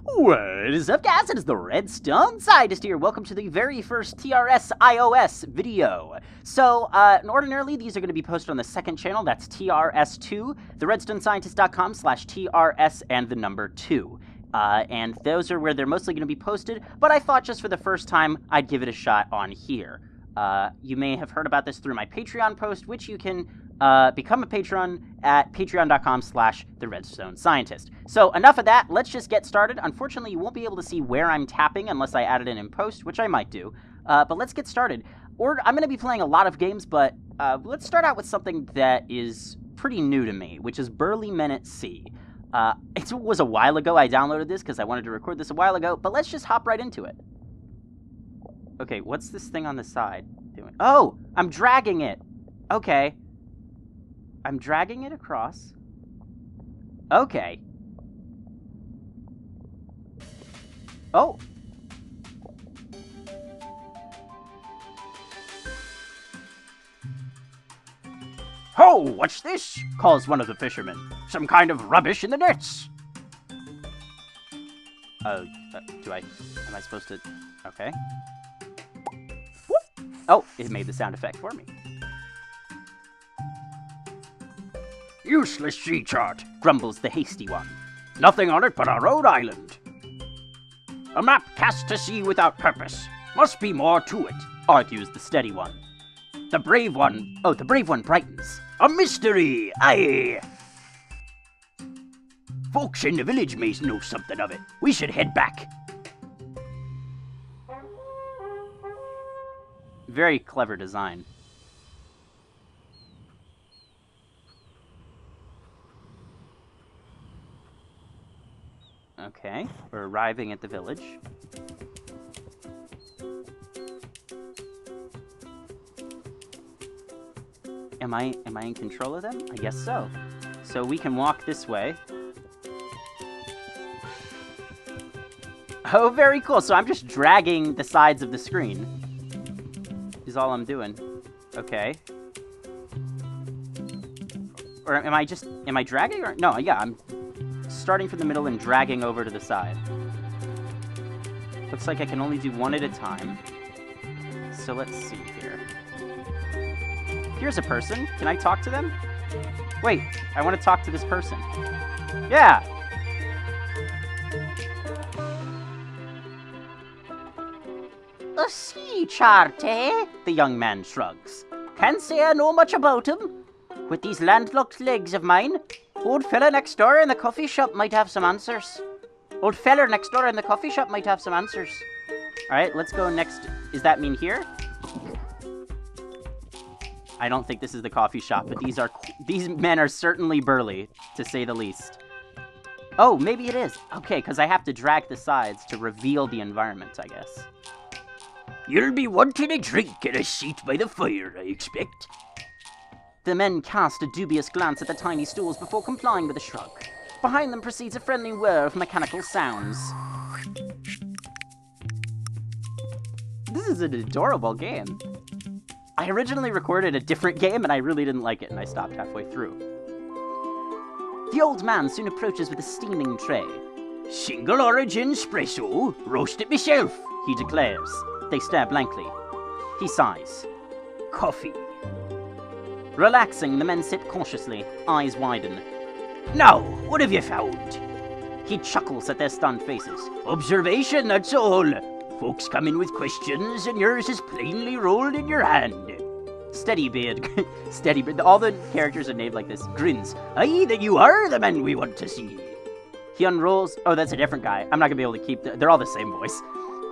What is up, guys? It is the Redstone Scientist here. Welcome to the very first TRS iOS video. So, ordinarily, these are going to be posted on the second channel. That's TRS2, theredstonescientist.com/TRS and the number 2. And those are where they're mostly going to be posted, but I thought just for the first time, I'd give it a shot on here. You may have heard about this through my Patreon post, which you can become a patron at patreon.com/theredstonescientist. So enough of that, let's just get started. Unfortunately, you won't be able to see where I'm tapping unless I add it in post, which I might do. But let's get started. I'm going to be playing a lot of games, but let's start out with something that is pretty new to me, which is Burly Minute C. It was a while ago I downloaded this because I wanted to record this a while ago, but let's just hop right into it. Okay, what's this thing on the side doing? Oh, I'm dragging it. Okay. I'm dragging it across. Okay. Oh. "Ho, what's this?" calls one of the fishermen. "Some kind of rubbish in the nets." Am I supposed to? Okay. Whoop. Oh, it made the sound effect for me. "Useless sea chart," Grumbles the hasty one. "Nothing on it but a Rhode Island." "A map cast to sea without purpose. Must be more to it," argues the steady one. The brave one brightens. "A mystery, aye. Folks in the village may know something of it. We should head back." Very clever design. Okay, we're arriving at the village. Am I in control of them? I guess so. So we can walk this way. Oh, very cool. So I'm just dragging the sides of the screen. Is all I'm doing. Okay. Or am I dragging or no, yeah, I'm starting from the middle and dragging over to the side. Looks like I can only do one at a time. So let's see here. Here's a person. Can I talk to them? Wait, I want to talk to this person. Yeah! A sea chart, eh? The young man shrugs. Can't say I know much about him. With these landlocked legs of mine, old fella next door in the coffee shop might have some answers. Alright, let's go next. Does that mean here? I don't think this is the coffee shop, but these men are certainly burly, to say the least. Oh, maybe it is. Okay, because I have to drag the sides to reveal the environment, I guess. "You'll be wanting a drink and a seat by the fire, I expect." The men cast a dubious glance at the tiny stools before complying with a shrug. Behind them proceeds a friendly whir of mechanical sounds. This is an adorable game. I originally recorded a different game and I really didn't like it and I stopped halfway through. The old man soon approaches with a steaming tray. "Single origin espresso, roast it myself," he declares. They stare blankly. He sighs. "Coffee." Relaxing, the men sit cautiously, eyes widen. "Now, what have you found?" He chuckles at their stunned faces. "Observation, that's all. Folks come in with questions, and yours is plainly rolled in your hand." Steadybeard, all the characters are named like this, grins. "Aye, then you are the man we want to see." He unrolls... Oh, that's a different guy. I'm not gonna be able to keep... They're all the same voice.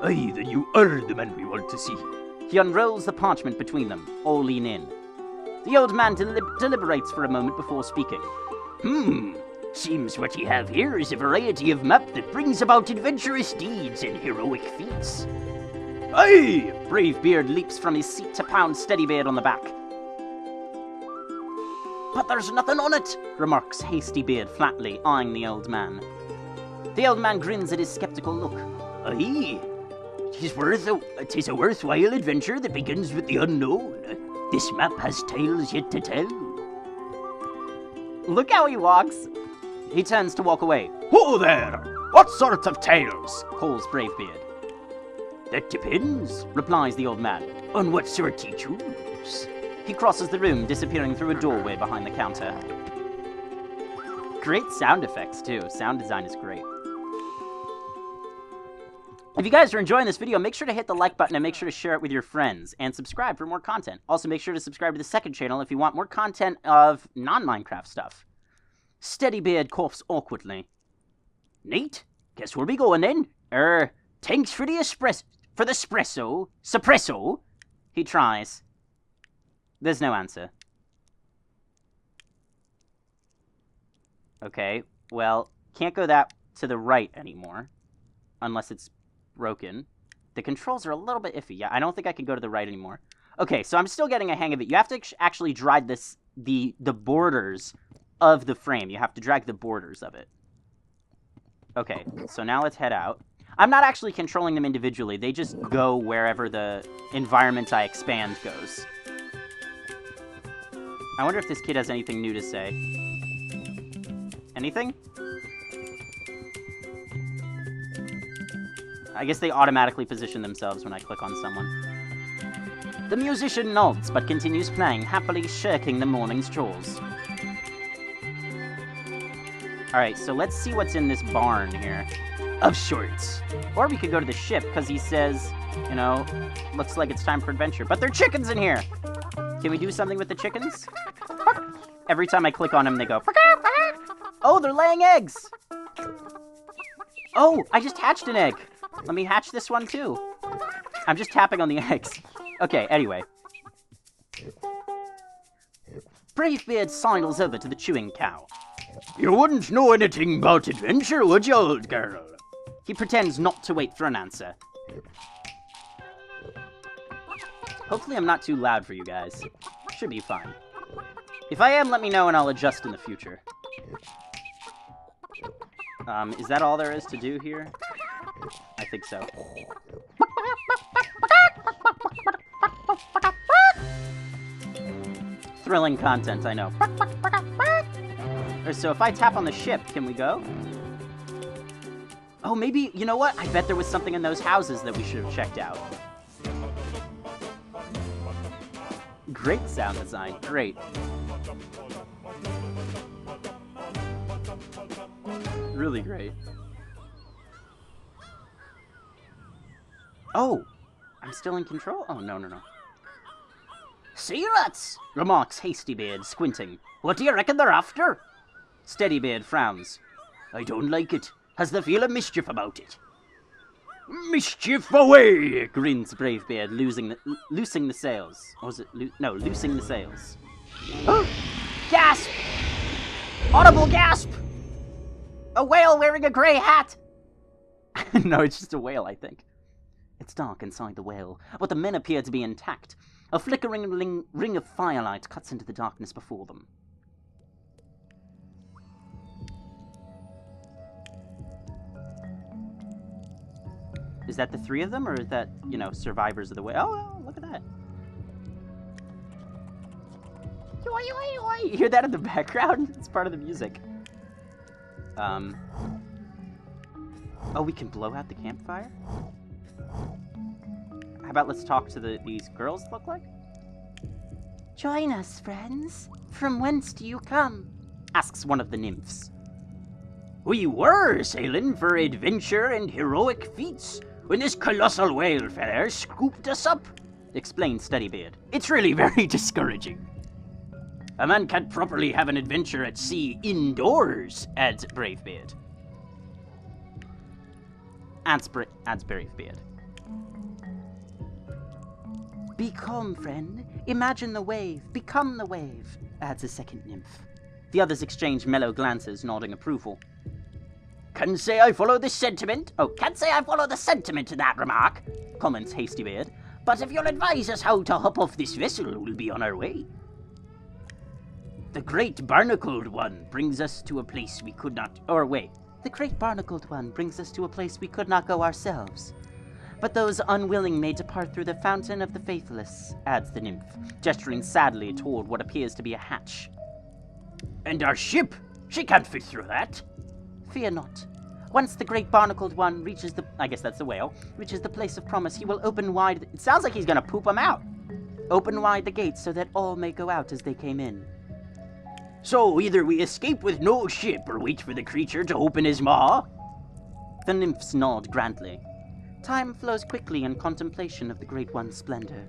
"Aye, then you are the man we want to see." He unrolls the parchment between them. All lean in. The old man deliberates for a moment before speaking. Seems what you have here is a variety of map that brings about adventurous deeds and heroic feats." "Aye!" Brave Beard leaps from his seat to pound Steadybeard on the back. "But there's nothing on it," remarks Hasty Beard flatly, eyeing the old man. The old man grins at his skeptical look. "Aye, 'tis a worthwhile adventure that begins with the unknown. This map has tales yet to tell." Look how he walks. He turns to walk away. "Whoa there!" What sort of tales? calls Bravebeard. That depends. Replies the old man. On what sort he choose. He crosses the room, disappearing through a doorway behind the counter. Great sound effects, too. Sound design is great. If you guys are enjoying this video, make sure to hit the like button and make sure to share it with your friends. And subscribe for more content. Also, make sure to subscribe to the second channel if you want more content of non-Minecraft stuff. Steadybeard coughs awkwardly. Neat. Guess we'll be going then. Thanks for the suppresso. He tries. There's no answer. Okay, well, can't go that to the right anymore. Unless it's broken. The controls are a little bit iffy. Yeah, I don't think I can go to the right anymore. Okay, so I'm still getting a hang of it. You have to actually drag the borders of the frame. You have to drag the borders of it. Okay, so now let's head out. I'm not actually controlling them individually. They just go wherever the environment I expand goes. I wonder if this kid has anything new to say. Anything? I guess they automatically position themselves when I click on someone. The musician nods, but continues playing, happily shirking the morning's chores. Alright, so let's see what's in this barn here. Of sorts. Or we could go to the ship, because he says, you know, looks like it's time for adventure. But there are chickens in here! Can we do something with the chickens? Every time I click on them, they go... Oh, they're laying eggs! Oh, I just hatched an egg! Let me hatch this one, too. I'm just tapping on the eggs. Okay, anyway. Bravebeard sidles over to the chewing cow. You wouldn't know anything about adventure, would you, old girl? He pretends not to wait for an answer. Hopefully I'm not too loud for you guys. Should be fine. If I am, let me know and I'll adjust in the future. Is that all there is to do here? I think so. Thrilling content, I know. So if I tap on the ship, can we go? Oh, maybe, you know what? I bet there was something in those houses that we should have checked out. Great sound design, great. Really great. Oh! I'm still in control? Oh, no. See rats, remarks Hastybeard, squinting. What do you reckon they're after? Steadybeard frowns. I don't like it. Has the feel of mischief about it. Mischief away! Grins Bravebeard, loosing the sails. Or was it loosing the sails. Gasp! Audible gasp! A whale wearing a grey hat! No, it's just a whale, I think. It's dark inside the whale, but the men appear to be intact. A flickering ring of firelight cuts into the darkness before them. Is that the three of them, or is that, you know, survivors of the whale? Oh, look at that. You hear that in the background? It's part of the music. Oh, we can blow out the campfire? How about let's talk to these girls look like? Join us, friends. From whence do you come? Asks one of the nymphs. We were sailing for adventure and heroic feats when this colossal whale feller scooped us up, explained Steadybeard. It's really very discouraging. A man can't properly have an adventure at sea indoors, adds Bravebeard. Adds Bravebeard. Be calm, friend. Imagine the wave. Become the wave, adds a second nymph. The others exchange mellow glances, nodding approval. Can't say I follow the sentiment. Can't say I follow the sentiment to that remark, comments Hastybeard. But if you'll advise us how to hop off this vessel, we'll be on our way. The great barnacled one brings us to a place we could not... The great barnacled one brings us to a place we could not go ourselves. But those unwilling may depart through the fountain of the faithless, adds the nymph, gesturing sadly toward what appears to be a hatch. And our ship? She can't fit through that. Fear not. Once the great barnacled one reaches the... I guess that's the whale. Reaches the place of promise, he will open wide... It sounds like he's gonna poop him out. Open wide the gates so that all may go out as they came in. So, either we escape with no ship or wait for the creature to open his maw? The nymphs nod grandly. Time flows quickly in contemplation of the Great One's splendor.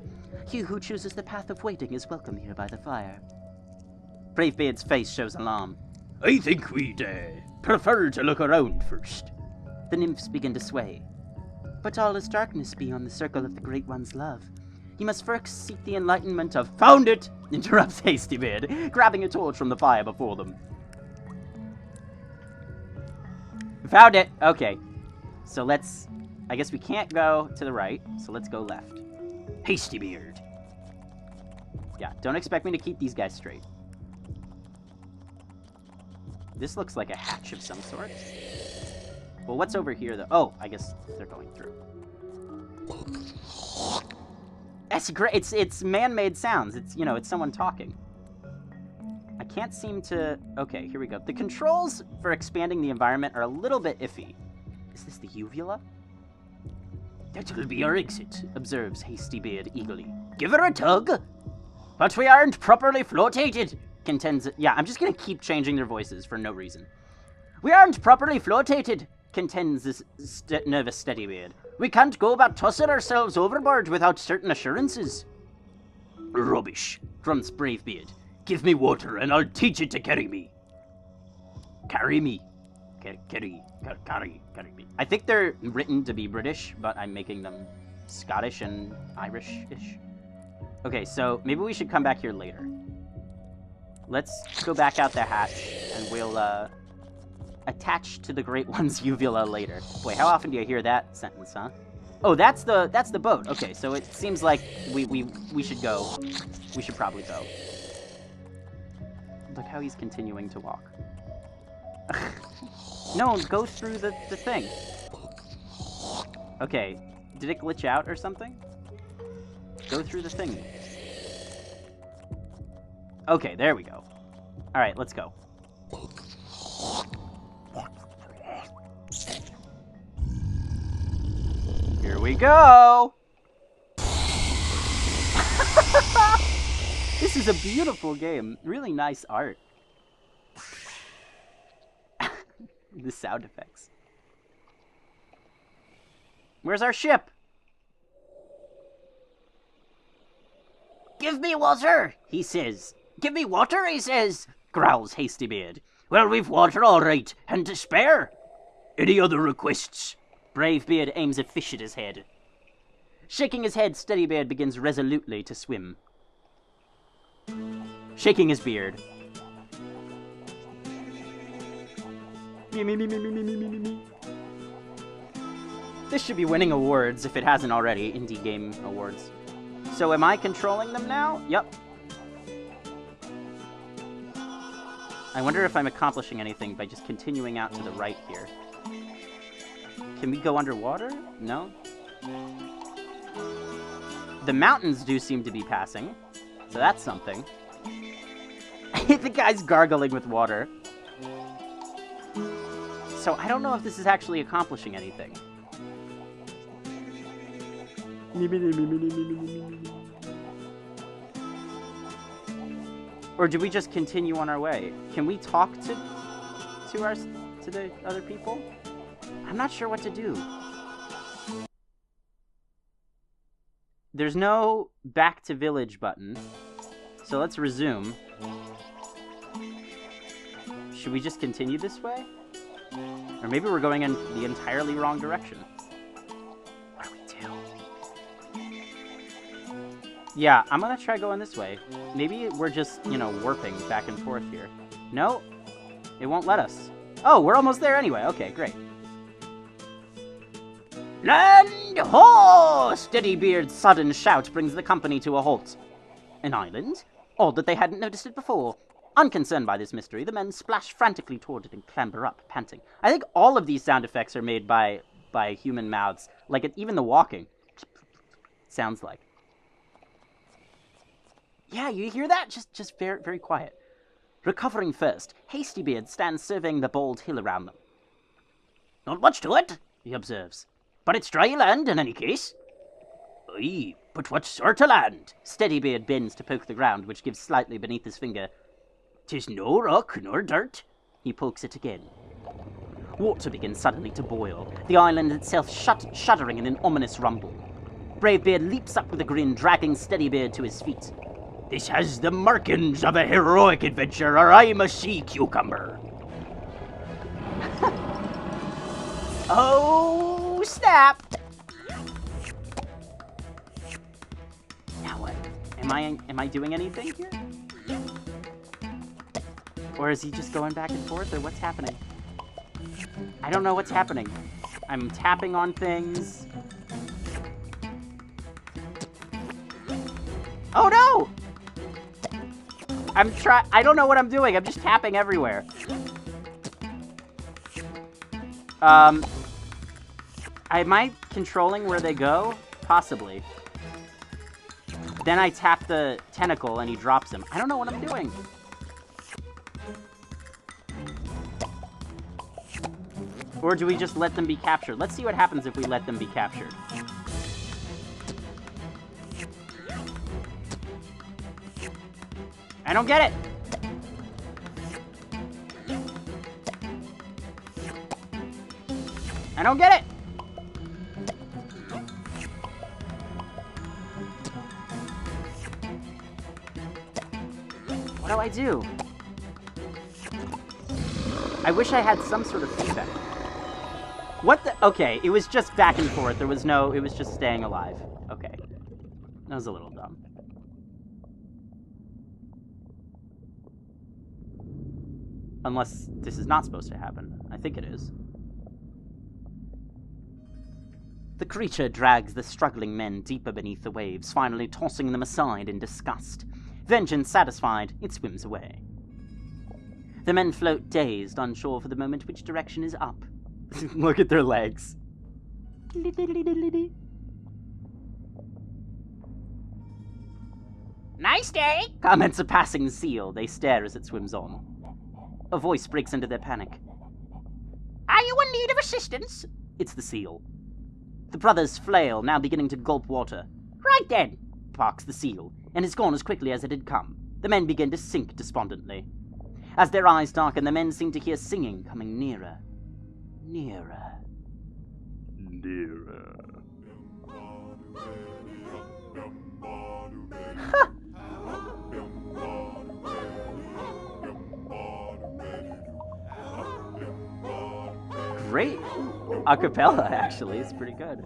He who chooses the path of waiting is welcome here by the fire. Bravebeard's face shows alarm. I think we'd prefer to look around first. The nymphs begin to sway. But all is darkness beyond the circle of the Great One's love. You must first seek the enlightenment of... Found it! Interrupts Hastybeard, grabbing a torch from the fire before them. Found it! Okay. So let's... I guess we can't go to the right, so let's go left. Hastybeard. Yeah, don't expect me to keep these guys straight. This looks like a hatch of some sort. Well, what's over here, though? Oh, I guess they're going through. That's great. It's man-made sounds. It's, you know, it's someone talking. I can't seem to... Okay, here we go. The controls for expanding the environment are a little bit iffy. Is this the uvula? That'll be our exit, Observes Hastybeard eagerly. Give her a tug. But we aren't properly flotated. Contends... Yeah, I'm just gonna keep changing their voices for no reason. We aren't properly flotated. Contends this nervous Steadybeard. We can't go about tossing ourselves overboard without certain assurances. Rubbish, grunts Bravebeard. Give me water and I'll teach it to carry me. Carry me. Carry me. I think they're written to be British, but I'm making them Scottish and Irish-ish. Okay, so maybe we should come back here later. Let's go back out the hatch, and we'll, attach to the Great One's uvula later. Boy, how often do you hear that sentence, huh? Oh, that's the boat. Okay, so it seems like we should go. We should probably go. Look how he's continuing to walk. No, go through the thing. Okay, did it glitch out or something? Go through the thing. Okay, there we go. Alright, let's go. Here we go! This is a beautiful game. Really nice art. The sound effects. Where's our ship? Give me water, he says. Give me water, he says, growls Hastybeard. Well, we've water all right, and to spare. Any other requests? Bravebeard aims a fish at his head. Shaking his head, Steadybeard begins resolutely to swim. Shaking his beard. Me. This should be winning awards if it hasn't already. Indie Game Awards. So am I controlling them now? Yep. I wonder if I'm accomplishing anything by just continuing out to the right here. Can we go underwater? No? The mountains do seem to be passing, so that's something. The guy's gargling with water. So I don't know if this is actually accomplishing anything. Or do we just continue on our way? Can we talk to the other people? I'm not sure what to do. There's no back to village button. So let's resume. Should we just continue this way? Or maybe we're going in the entirely wrong direction. What do we do? Yeah, I'm gonna try going this way. Maybe we're just, you know, warping back and forth here. No, it won't let us. Oh, we're almost there anyway. Okay, great. Land ho! Steadybeard's sudden shout brings the company to a halt. An island? Odd that they hadn't noticed it before. Unconcerned by this mystery, the men splash frantically toward it and clamber up, panting. I think all of these sound effects are made by human mouths. Like, even the walking. Sounds like. Yeah, you hear that? Just very, very quiet. Recovering first, Hastybeard stands surveying the bald hill around them. Not much to it, he observes. But it's dry land in any case. Aye, but what sort of land? Steadybeard bends to poke the ground, which gives slightly beneath his finger. 'Tis no rock nor dirt. He pokes it again. Water begins suddenly to boil, the island itself shuddering in an ominous rumble. Bravebeard leaps up with a grin, dragging Steadybeard to his feet. This has the markings of a heroic adventure, or I'm a sea cucumber. Oh, snap! Now what? Am I doing anything here? Or is he just going back and forth, or what's happening? I don't know what's happening. I'm tapping on things. Oh no! I don't know what I'm doing. I'm just tapping everywhere. Am I controlling where they go? Possibly. Then I tap the tentacle and he drops him. I don't know what I'm doing. Or do we just let them be captured? Let's see what happens if we let them be captured. I don't get it! I don't get it! What do I do? I wish I had some sort of feedback. What the? Okay, it was just back and forth. It was just staying alive. Okay. That was a little dumb. Unless this is not supposed to happen. I think it is. The creature drags the struggling men deeper beneath the waves, finally tossing them aside in disgust. Vengeance satisfied, it swims away. The men float dazed, unsure for the moment which direction is up. Look at their legs. Nice day, comments a passing seal. They stare as it swims on. A voice breaks into their panic. Are you in need of assistance? It's the seal. The brothers flail, now beginning to gulp water. Right then, barks the seal, and is gone as quickly as it had come. The men begin to sink despondently. As their eyes darken, the men seem to hear singing coming nearer. Nearer. Nearer. Great acapella, actually. It's pretty good.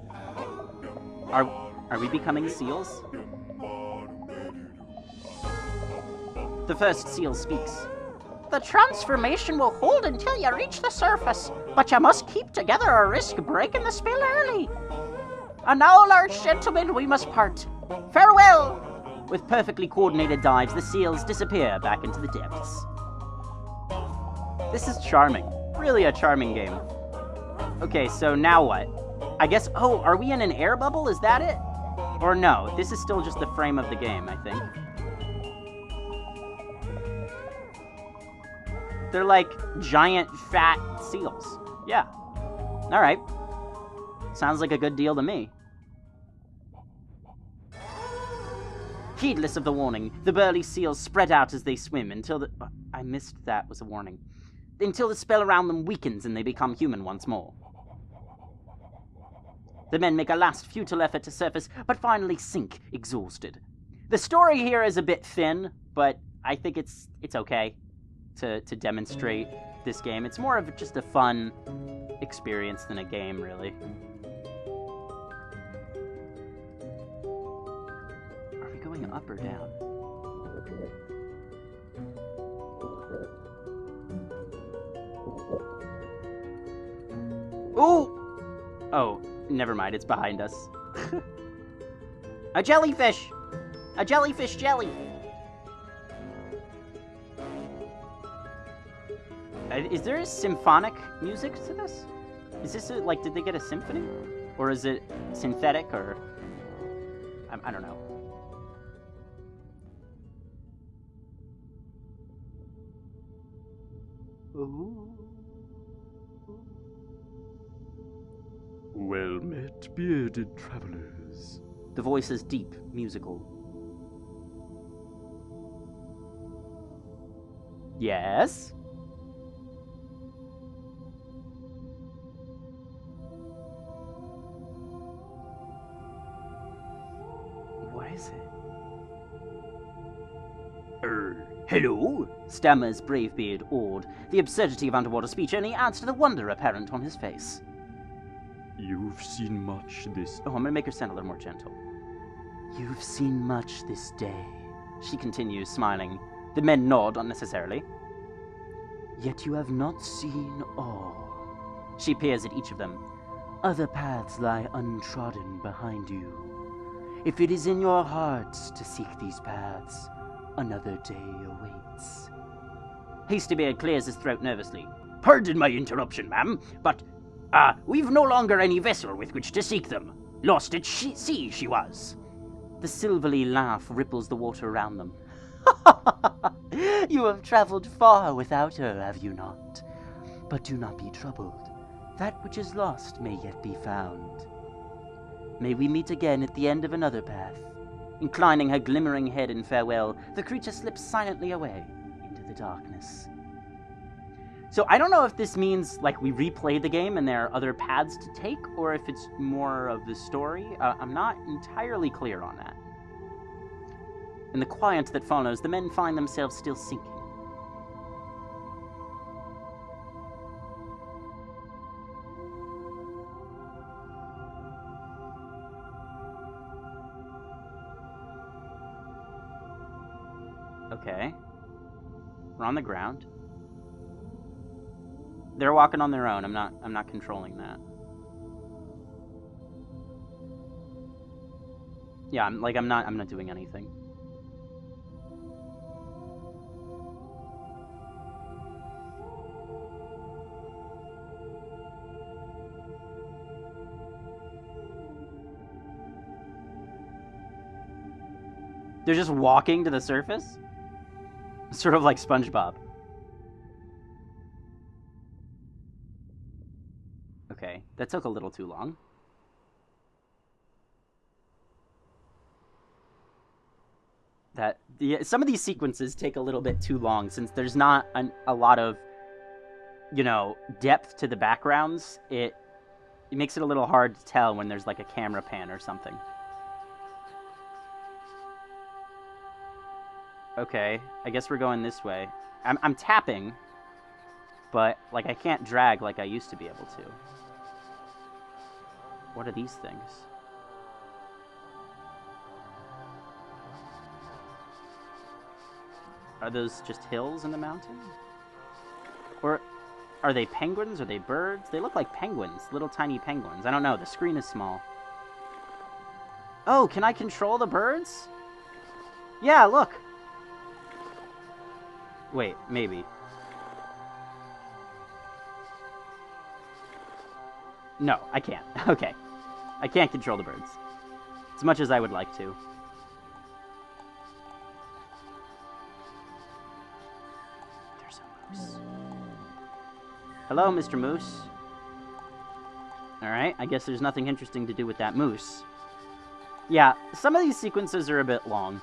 Are we becoming seals? The first seal speaks. The transformation will hold until you reach the surface, but you must keep together or risk breaking the spell early. And now, large gentlemen, we must part. Farewell! With perfectly coordinated dives, the seals disappear back into the depths. This is charming. Really a charming game. Okay, so now what? I guess, oh, are we in an air bubble? Is that it? Or no, this is still just the frame of the game, I think. They're like giant, fat seals. Yeah. Alright. Sounds like a good deal to me. Heedless of the warning, the burly seals spread out as they swim until the... I missed that was a warning. Until the spell around them weakens and they become human once more. The men make a last futile effort to surface, but finally sink, exhausted. The story here is a bit thin, but I think it's okay to demonstrate this game. It's more of just a fun experience than a game, really. Are we going up or down? Ooh! Oh, never mind, it's behind us. A jellyfish! A jellyfish jelly! Is there symphonic music to this? Is this like, did they get a symphony? Or is it synthetic, or... I don't know. Ooh. Well met, bearded travelers. The voice is deep, musical. Yes? What is it? Hello? Stammers Bravebeard, awed. The absurdity of underwater speech only adds to the wonder apparent on his face. You've seen much this... Oh, I'm gonna make her sound a little more gentle. You've seen much this day, she continues, smiling. The men nod unnecessarily. Yet you have not seen all. She peers at each of them. Other paths lie untrodden behind you. If it is in your hearts to seek these paths, another day awaits. Hastybeard clears his throat nervously. Pardon my interruption, ma'am, but, we've no longer any vessel with which to seek them. Lost at sea she was. The silvery laugh ripples the water around them. You have traveled far without her, have you not? But do not be troubled. That which is lost may yet be found. May we meet again at the end of another path. Inclining her glimmering head in farewell, the creature slips silently away into the darkness. So I don't know if this means, like, we replay the game and there are other paths to take, or if it's more of the story. I'm not entirely clear on that. In the quiet that follows, the men find themselves still sinking. Okay. We're on the ground. They're walking on their own. I'm not controlling that. Yeah, I'm not doing anything. They're just walking to the surface? Sort of like SpongeBob. Okay, that took a little too long. Some of these sequences take a little bit too long since there's not a lot of, depth to the backgrounds. It makes it a little hard to tell when there's like a camera pan or something. Okay, I guess we're going this way. I'm tapping, but like I can't drag like I used to be able to. What are these things? Are those just hills in the mountain? Or are they penguins? Are they birds? They look like penguins, little tiny penguins. I don't know, the screen is small. Oh, can I control the birds? Yeah, look. Wait, maybe. No, I can't. Okay. I can't control the birds. As much as I would like to. There's a moose. Hello, Mr. Moose. Alright, I guess there's nothing interesting to do with that moose. Yeah, some of these sequences are a bit long.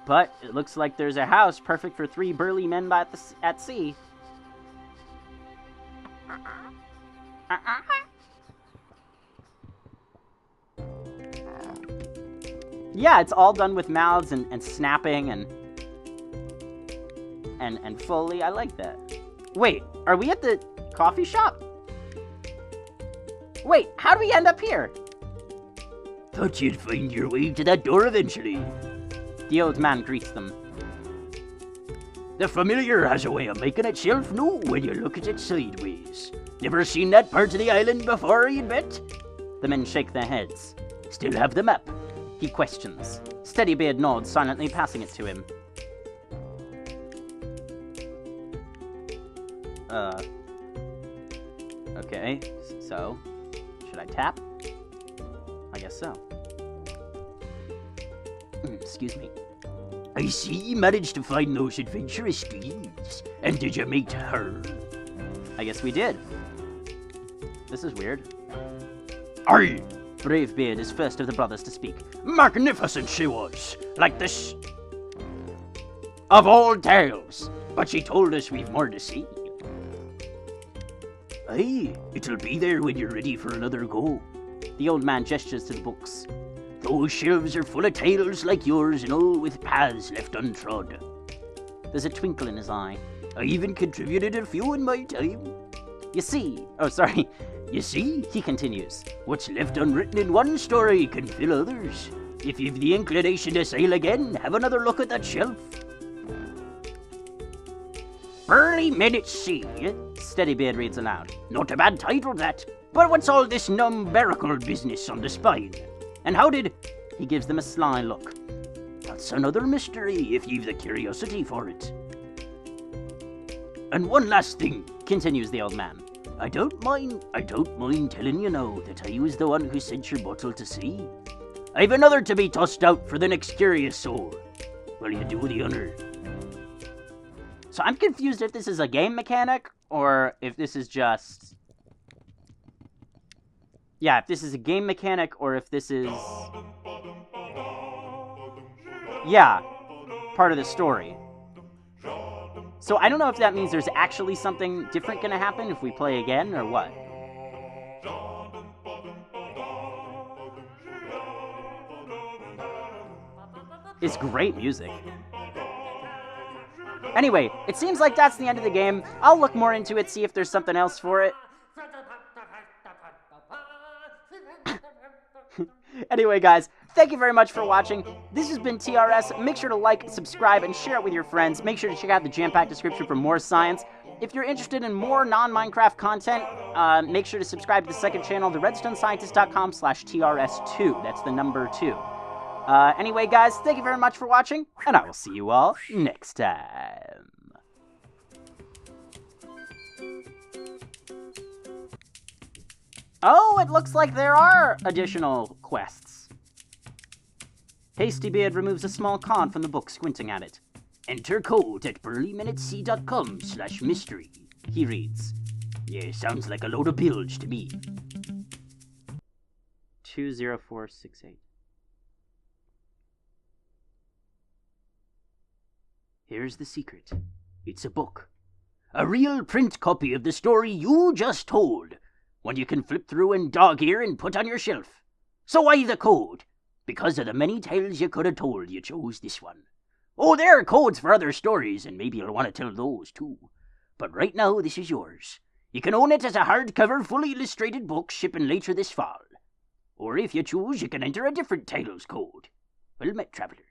But it looks like there's a house perfect for 3 burly men at sea. Yeah, it's all done with mouths and snapping and Foley. I like that. Wait, are we at the coffee shop? Wait, how do we end up here? Thought you'd find your way to that door eventually. The old man greets them. The familiar has a way of making itself known when you look at it sideways. Never seen that part of the island before, you'd bet? The men shake their heads. Still have the map? He questions. Steadybeard nods, silently passing it to him. Okay, so, should I tap? I guess so. Excuse me. I see you managed to find those adventurous steeds. And did you meet her? I guess we did. This is weird. Aye, Bravebeard is first of the brothers to speak. magnificent she was, like this of old tales. But she told us we've more to see. Aye, it'll be there when you're ready for another go. The old man gestures to the books. Those shelves are full of tales like yours and all with paths left untrod. There's a twinkle in his eye. I even contributed a few in my time. You see, oh sorry, You see, he continues. what's left unwritten in one story can fill others. If you've the inclination to sail again, have another look at that shelf. Burly Men at Sea. Steadybeard reads aloud. Not a bad title, that. But what's all this numerical business on the spine? And how did... He gives them a sly look. That's another mystery, if you've the curiosity for it. And one last thing, Continues the old man. I don't mind telling you now that I was the one who sent your bottle to sea. I've another to be tossed out for the next curious soul. Will you do the honor? So I'm confused if this is a game mechanic, or if this is just... Yeah, if this is a game mechanic, or if this is... Yeah, part of the story. So I don't know if that means there's actually something different gonna happen if we play again, or what. It's great music. Anyway, it seems like that's the end of the game. I'll look more into it, see if there's something else for it. Anyway, guys, thank you very much for watching. This has been TRS. Make sure to like, subscribe, and share it with your friends. Make sure to check out the jam-packed description for more science. If you're interested in more non-Minecraft content, make sure to subscribe to the second channel, the redstonescientist.com/TRS2. That's the number 2. Anyway, guys, thank you very much for watching, and I will see you all next time. Oh, it looks like there are additional quests. Hastybeard removes a small card from the book, squinting at it. Enter code at burlymenatsea.com/mystery. He reads. Yeah, sounds like a load of bilge to me. 20468. Here's the secret. It's a book. A real print copy of the story you just told. One you can flip through and dog-ear and put on your shelf. So why the code? Because of the many tales you could have told, you chose this one. Oh, there are codes for other stories, and maybe you'll want to tell those too. But right now, this is yours. You can own it as a hardcover, fully illustrated book shipping later this fall. Or if you choose, you can enter a different title's code. Well met, traveler.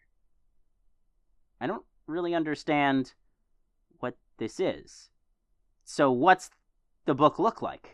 I don't really understand what this is. So what's the book look like?